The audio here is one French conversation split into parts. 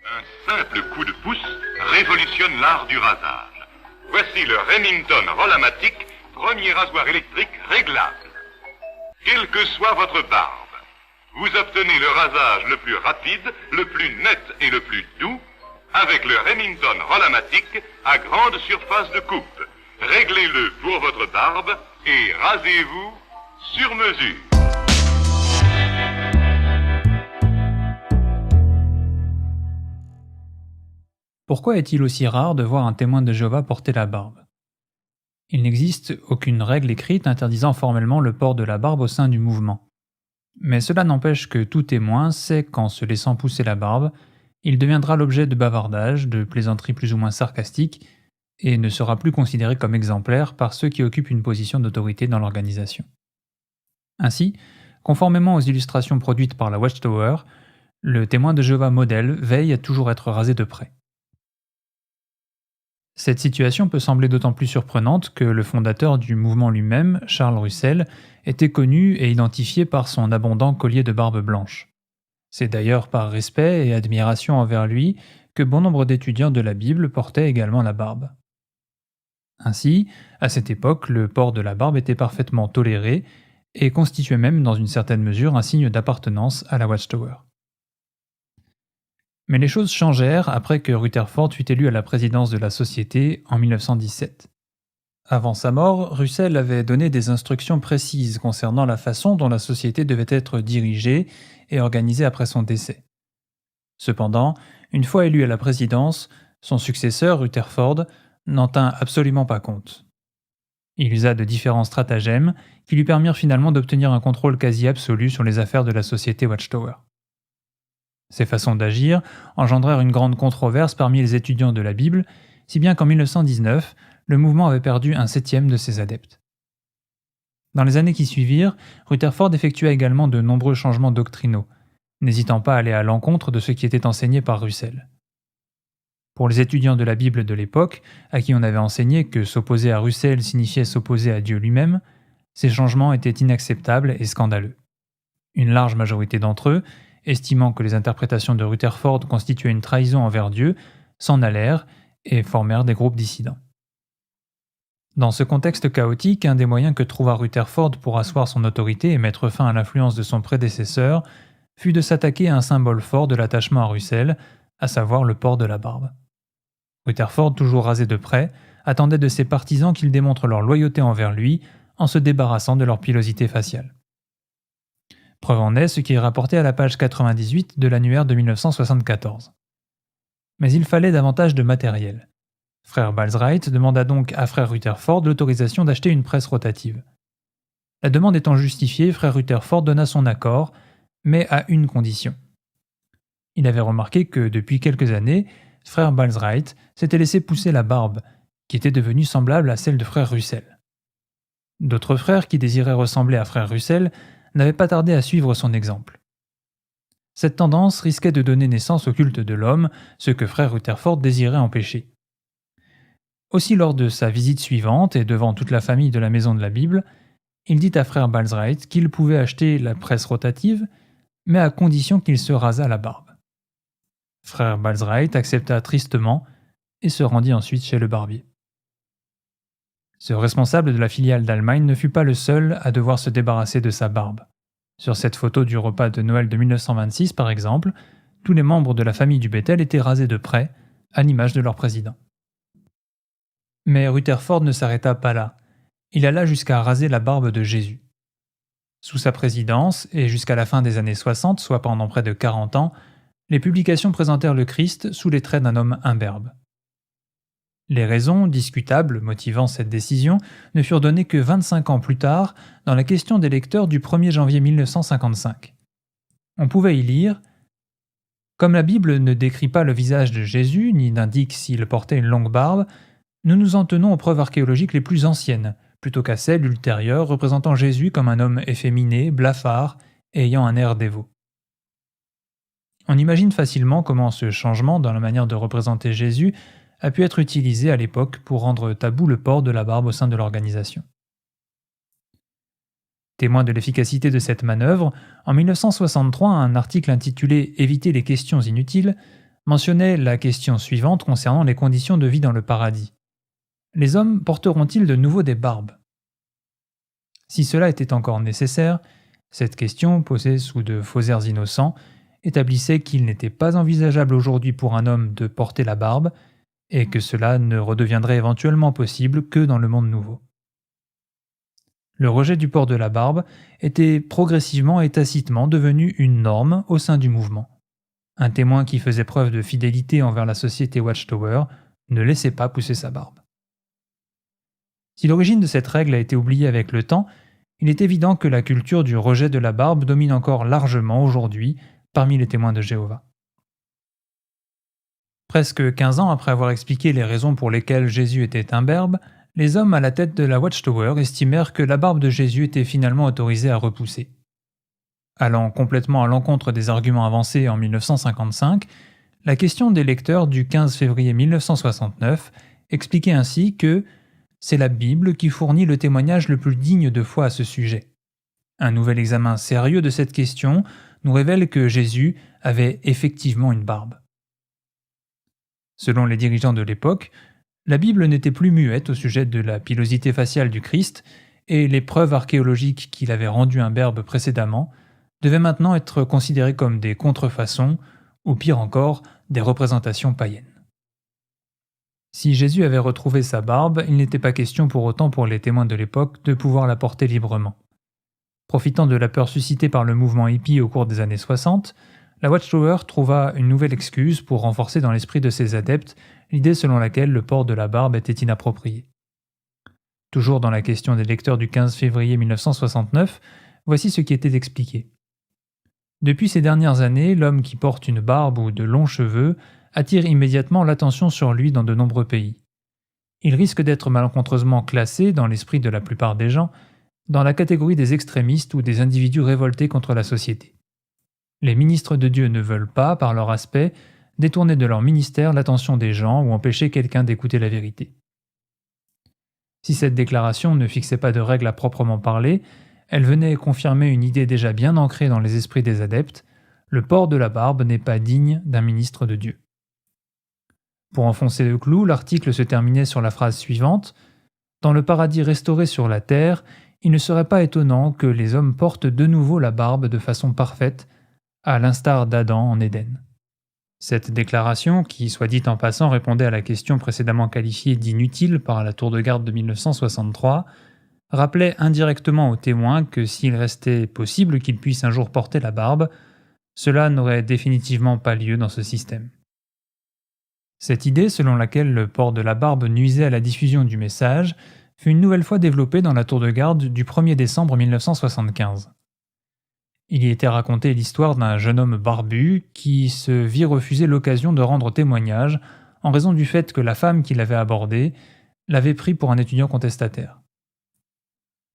Un simple coup de pouce révolutionne l'art du rasage. Voici le Remington Rollamatic, premier rasoir électrique réglable. Quelle que soit votre barbe, vous obtenez le rasage le plus rapide, le plus net et le plus doux avec le Remington Rollamatic à grande surface de coupe. Réglez-le pour votre barbe et rasez-vous sur mesure. Pourquoi est-il aussi rare de voir un témoin de Jéhovah porter la barbe? Il n'existe aucune règle écrite interdisant formellement le port de la barbe au sein du mouvement. Mais cela n'empêche que tout témoin sait qu'en se laissant pousser la barbe, il deviendra l'objet de bavardages, de plaisanteries plus ou moins sarcastiques, et ne sera plus considéré comme exemplaire par ceux qui occupent une position d'autorité dans l'organisation. Ainsi, conformément aux illustrations produites par la Watchtower, le témoin de Jéhovah modèle veille à toujours être rasé de près. Cette situation peut sembler d'autant plus surprenante que le fondateur du mouvement lui-même, Charles Russell, était connu et identifié par son abondant collier de barbe blanche. C'est d'ailleurs par respect et admiration envers lui que bon nombre d'étudiants de la Bible portaient également la barbe. Ainsi, à cette époque, le port de la barbe était parfaitement toléré et constituait même dans une certaine mesure un signe d'appartenance à la Watchtower. Mais les choses changèrent après que Rutherford fut élu à la présidence de la société en 1917. Avant sa mort, Russell avait donné des instructions précises concernant la façon dont la société devait être dirigée et organisée après son décès. Cependant, une fois élu à la présidence, son successeur, Rutherford, n'en tint absolument pas compte. Il usa de différents stratagèmes qui lui permirent finalement d'obtenir un contrôle quasi absolu sur les affaires de la société Watchtower. Ces façons d'agir engendrèrent une grande controverse parmi les étudiants de la Bible, si bien qu'en 1919, le mouvement avait perdu un septième de ses adeptes. Dans les années qui suivirent, Rutherford effectua également de nombreux changements doctrinaux, n'hésitant pas à aller à l'encontre de ce qui était enseigné par Russell. Pour les étudiants de la Bible de l'époque, à qui on avait enseigné que s'opposer à Russell signifiait s'opposer à Dieu lui-même, ces changements étaient inacceptables et scandaleux. Une large majorité d'entre eux, estimant que les interprétations de Rutherford constituaient une trahison envers Dieu, s'en allèrent et formèrent des groupes dissidents. Dans ce contexte chaotique, un des moyens que trouva Rutherford pour asseoir son autorité et mettre fin à l'influence de son prédécesseur fut de s'attaquer à un symbole fort de l'attachement à Russell, à savoir le port de la barbe. Rutherford, toujours rasé de près, attendait de ses partisans qu'ils démontrent leur loyauté envers lui en se débarrassant de leur pilosité faciale. Preuve en est ce qui est rapporté à la page 98 de l'annuaire de 1974. Mais il fallait davantage de matériel. Frère Balsright demanda donc à Frère Rutherford l'autorisation d'acheter une presse rotative. La demande étant justifiée, Frère Rutherford donna son accord, mais à une condition. Il avait remarqué que, depuis quelques années, Frère Balsright s'était laissé pousser la barbe, qui était devenue semblable à celle de Frère Russell. D'autres frères qui désiraient ressembler à Frère Russell n'avaient pas tardé à suivre son exemple. Cette tendance risquait de donner naissance au culte de l'homme, ce que Frère Rutherford désirait empêcher. Aussi lors de sa visite suivante et devant toute la famille de la Maison de la Bible, il dit à Frère Balsright qu'il pouvait acheter la presse rotative, mais à condition qu'il se rasât la barbe. Frère Balsright accepta tristement et se rendit ensuite chez le barbier. Ce responsable de la filiale d'Allemagne ne fut pas le seul à devoir se débarrasser de sa barbe. Sur cette photo du repas de Noël de 1926, par exemple, tous les membres de la famille du Bethel étaient rasés de près, à l'image de leur président. Mais Rutherford ne s'arrêta pas là. Il alla jusqu'à raser la barbe de Jésus. Sous sa présidence, et jusqu'à la fin des années 60, soit pendant près de 40 ans, les publications présentèrent le Christ sous les traits d'un homme imberbe. Les raisons, discutables, motivant cette décision ne furent données que 25 ans plus tard dans la question des lecteurs du 1er janvier 1955. On pouvait y lire « Comme la Bible ne décrit pas le visage de Jésus ni n'indique s'il portait une longue barbe, nous nous en tenons aux preuves archéologiques les plus anciennes, plutôt qu'à celles ultérieures représentant Jésus comme un homme efféminé, blafard et ayant un air dévot. » On imagine facilement comment ce changement dans la manière de représenter Jésus a pu être utilisé à l'époque pour rendre tabou le port de la barbe au sein de l'organisation. Témoin de l'efficacité de cette manœuvre, en 1963, un article intitulé « Éviter les questions inutiles » mentionnait la question suivante concernant les conditions de vie dans le paradis. Les hommes porteront-ils de nouveau des barbes? Si cela était encore nécessaire, cette question, posée sous de faux airs innocents, établissait qu'il n'était pas envisageable aujourd'hui pour un homme de porter la barbe, et que cela ne redeviendrait éventuellement possible que dans le monde nouveau. Le rejet du port de la barbe était progressivement et tacitement devenu une norme au sein du mouvement. Un témoin qui faisait preuve de fidélité envers la société Watchtower ne laissait pas pousser sa barbe. Si l'origine de cette règle a été oubliée avec le temps, il est évident que la culture du rejet de la barbe domine encore largement aujourd'hui parmi les témoins de Jéhovah. Presque 15 ans après avoir expliqué les raisons pour lesquelles Jésus était imberbe, les hommes à la tête de la Watchtower estimèrent que la barbe de Jésus était finalement autorisée à repousser. Allant complètement à l'encontre des arguments avancés en 1955, la question des lecteurs du 15 février 1969 expliquait ainsi que c'est la Bible qui fournit le témoignage le plus digne de foi à ce sujet. Un nouvel examen sérieux de cette question nous révèle que Jésus avait effectivement une barbe. Selon les dirigeants de l'époque, la Bible n'était plus muette au sujet de la pilosité faciale du Christ et les preuves archéologiques qu'il avait rendu imberbe précédemment devaient maintenant être considérées comme des contrefaçons ou pire encore, des représentations païennes. Si Jésus avait retrouvé sa barbe, il n'était pas question pour autant pour les témoins de l'époque de pouvoir la porter librement. Profitant de la peur suscitée par le mouvement hippie au cours des années 60, la Watchtower trouva une nouvelle excuse pour renforcer dans l'esprit de ses adeptes l'idée selon laquelle le port de la barbe était inapproprié. Toujours dans la question des lecteurs du 15 février 1969, voici ce qui était expliqué. Depuis ces dernières années, l'homme qui porte une barbe ou de longs cheveux attire immédiatement l'attention sur lui dans de nombreux pays. Il risque d'être malencontreusement classé, dans l'esprit de la plupart des gens, dans la catégorie des extrémistes ou des individus révoltés contre la société. Les ministres de Dieu ne veulent pas, par leur aspect, détourner de leur ministère l'attention des gens ou empêcher quelqu'un d'écouter la vérité. Si cette déclaration ne fixait pas de règles à proprement parler, elle venait confirmer une idée déjà bien ancrée dans les esprits des adeptes, le port de la barbe n'est pas digne d'un ministre de Dieu. Pour enfoncer le clou, l'article se terminait sur la phrase suivante : « Dans le paradis restauré sur la terre, il ne serait pas étonnant que les hommes portent de nouveau la barbe de façon parfaite, à l'instar d'Adam en Éden. » Cette déclaration, qui, soit dit en passant, répondait à la question précédemment qualifiée d'inutile par la tour de garde de 1963, rappelait indirectement aux témoins que s'il restait possible qu'ils puissent un jour porter la barbe, cela n'aurait définitivement pas lieu dans ce système. Cette idée, selon laquelle le port de la barbe nuisait à la diffusion du message, fut une nouvelle fois développée dans la tour de garde du 1er décembre 1975. Il y était raconté l'histoire d'un jeune homme barbu qui se vit refuser l'occasion de rendre témoignage en raison du fait que la femme qui l'avait abordé l'avait pris pour un étudiant contestataire.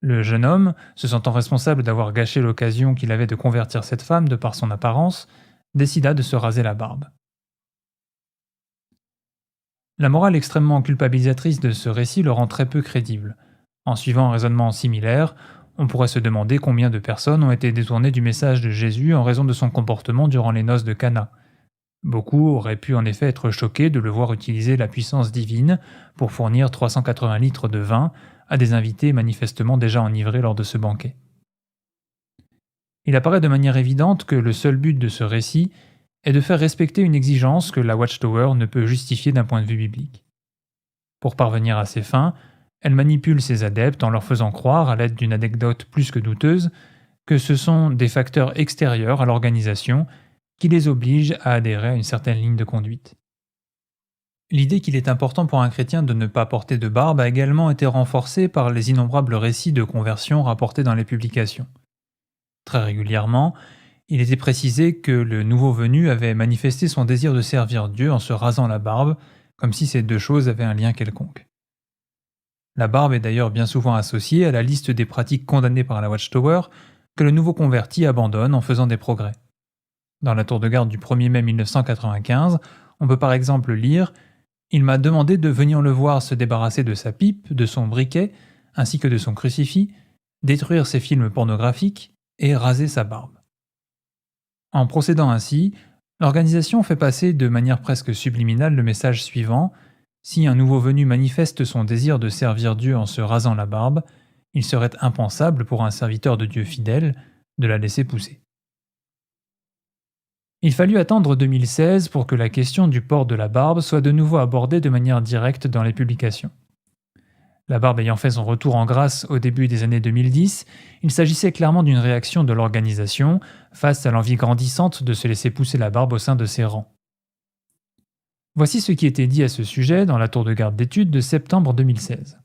Le jeune homme, se sentant responsable d'avoir gâché l'occasion qu'il avait de convertir cette femme de par son apparence, décida de se raser la barbe. La morale extrêmement culpabilisatrice de ce récit le rend très peu crédible. En suivant un raisonnement similaire, on pourrait se demander combien de personnes ont été détournées du message de Jésus en raison de son comportement durant les noces de Cana. Beaucoup auraient pu en effet être choqués de le voir utiliser la puissance divine pour fournir 380 litres de vin à des invités manifestement déjà enivrés lors de ce banquet. Il apparaît de manière évidente que le seul but de ce récit est de faire respecter une exigence que la Watchtower ne peut justifier d'un point de vue biblique. Pour parvenir à ses fins, elle manipule ses adeptes en leur faisant croire, à l'aide d'une anecdote plus que douteuse, que ce sont des facteurs extérieurs à l'organisation qui les obligent à adhérer à une certaine ligne de conduite. L'idée qu'il est important pour un chrétien de ne pas porter de barbe a également été renforcée par les innombrables récits de conversion rapportés dans les publications. Très régulièrement, il était précisé que le nouveau venu avait manifesté son désir de servir Dieu en se rasant la barbe, comme si ces deux choses avaient un lien quelconque. La barbe est d'ailleurs bien souvent associée à la liste des pratiques condamnées par la Watchtower que le nouveau converti abandonne en faisant des progrès. Dans la tour de garde du 1er mai 1995, on peut par exemple lire « Il m'a demandé de venir le voir se débarrasser de sa pipe, de son briquet, ainsi que de son crucifix, détruire ses films pornographiques et raser sa barbe. » En procédant ainsi, L'organisation fait passer de manière presque subliminale le message suivant: si un nouveau venu manifeste son désir de servir Dieu en se rasant la barbe, il serait impensable pour un serviteur de Dieu fidèle de la laisser pousser. Il fallut attendre 2016 pour que la question du port de la barbe soit de nouveau abordée de manière directe dans les publications. La barbe ayant fait son retour en grâce au début des années 2010, il s'agissait clairement d'une réaction de l'organisation face à l'envie grandissante de se laisser pousser la barbe au sein de ses rangs. Voici ce qui était dit à ce sujet dans la tour de garde d'études de septembre 2016.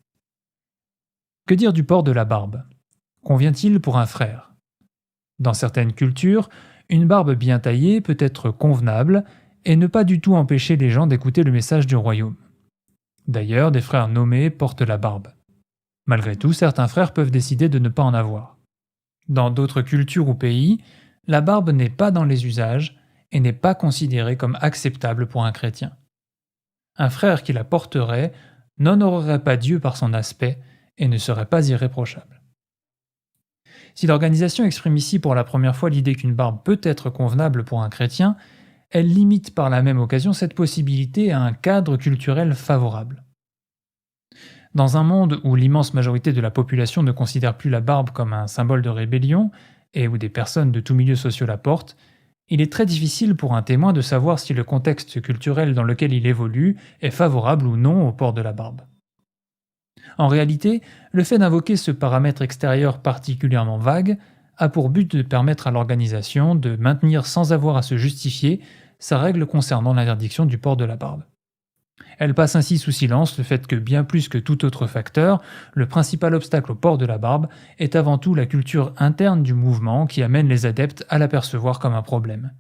Que dire du port de la barbe? Convient-il pour un frère? Dans certaines cultures, une barbe bien taillée peut être convenable et ne pas du tout empêcher les gens d'écouter le message du royaume. D'ailleurs, des frères nommés portent la barbe. Malgré tout, certains frères peuvent décider de ne pas en avoir. Dans d'autres cultures ou pays, la barbe n'est pas dans les usages et n'est pas considérée comme acceptable pour un chrétien. Un frère qui la porterait n'honorerait pas Dieu par son aspect et ne serait pas irréprochable. Si l'organisation exprime ici pour la première fois l'idée qu'une barbe peut être convenable pour un chrétien, elle limite par la même occasion cette possibilité à un cadre culturel favorable. Dans un monde où l'immense majorité de la population ne considère plus la barbe comme un symbole de rébellion et où des personnes de tous milieux sociaux la portent, il est très difficile pour un témoin de savoir si le contexte culturel dans lequel il évolue est favorable ou non au port de la barbe. En réalité, le fait d'invoquer ce paramètre extérieur particulièrement vague a pour but de permettre à l'organisation de maintenir sans avoir à se justifier sa règle concernant l'interdiction du port de la barbe. Elle passe ainsi sous silence le fait que bien plus que tout autre facteur, le principal obstacle au port de la barbe est avant tout la culture interne du mouvement qui amène les adeptes à l'apercevoir comme un problème.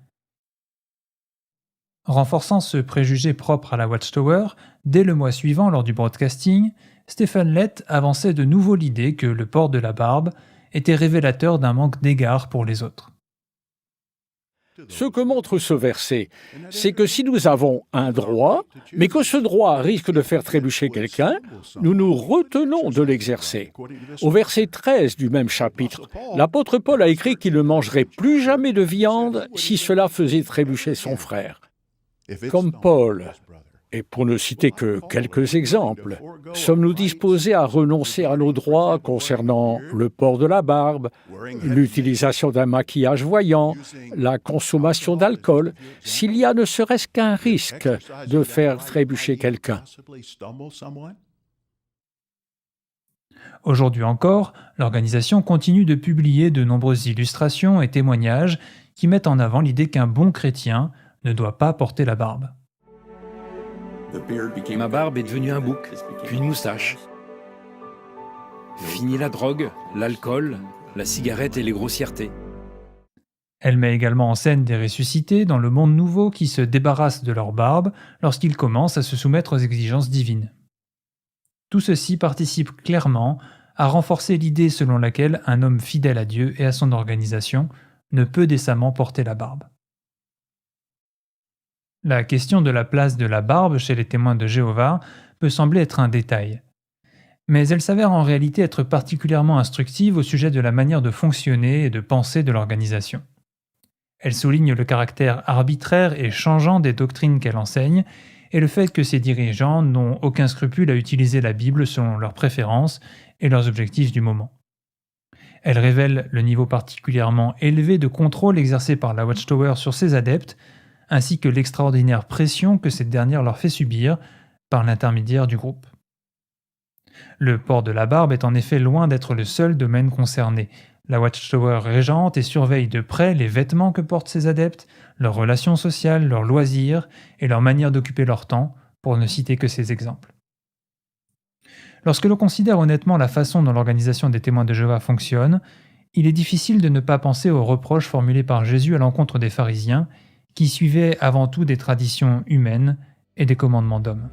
Renforçant ce préjugé propre à la Watchtower, dès le mois suivant lors du broadcasting, Stephen Lett avançait de nouveau l'idée que le port de la barbe était révélateur d'un manque d'égard pour les autres. Ce que montre ce verset, c'est que si nous avons un droit, mais que ce droit risque de faire trébucher quelqu'un, nous nous retenons de l'exercer. Au verset 13 du même chapitre, l'apôtre Paul a écrit qu'il ne mangerait plus jamais de viande si cela faisait trébucher son frère. Comme Paul, et pour ne citer que quelques exemples, sommes-nous disposés à renoncer à nos droits concernant le port de la barbe, l'utilisation d'un maquillage voyant, la consommation d'alcool, s'il y a ne serait-ce qu'un risque de faire trébucher quelqu'un? Aujourd'hui encore, l'organisation continue de publier de nombreuses illustrations et témoignages qui mettent en avant l'idée qu'un bon chrétien ne doit pas porter la barbe. Ma barbe est devenue un bouc, puis une moustache. Fini la drogue, l'alcool, la cigarette et les grossièretés. Elle met également en scène des ressuscités dans le monde nouveau qui se débarrassent de leur barbe lorsqu'ils commencent à se soumettre aux exigences divines. Tout ceci participe clairement à renforcer l'idée selon laquelle un homme fidèle à Dieu et à son organisation ne peut décemment porter la barbe. La question de la place de la barbe chez les témoins de Jéhovah peut sembler être un détail, mais elle s'avère en réalité être particulièrement instructive au sujet de la manière de fonctionner et de penser de l'organisation. Elle souligne le caractère arbitraire et changeant des doctrines qu'elle enseigne et le fait que ses dirigeants n'ont aucun scrupule à utiliser la Bible selon leurs préférences et leurs objectifs du moment. Elle révèle le niveau particulièrement élevé de contrôle exercé par la Watchtower sur ses adeptes, ainsi que l'extraordinaire pression que cette dernière leur fait subir par l'intermédiaire du groupe. Le port de la barbe est en effet loin d'être le seul domaine concerné. La Watchtower régente et surveille de près les vêtements que portent ses adeptes, leurs relations sociales, leurs loisirs et leur manière d'occuper leur temps, pour ne citer que ces exemples. Lorsque l'on considère honnêtement la façon dont l'organisation des témoins de Jéhovah fonctionne, il est difficile de ne pas penser aux reproches formulés par Jésus à l'encontre des pharisiens, qui suivaient avant tout des traditions humaines et des commandements d'hommes.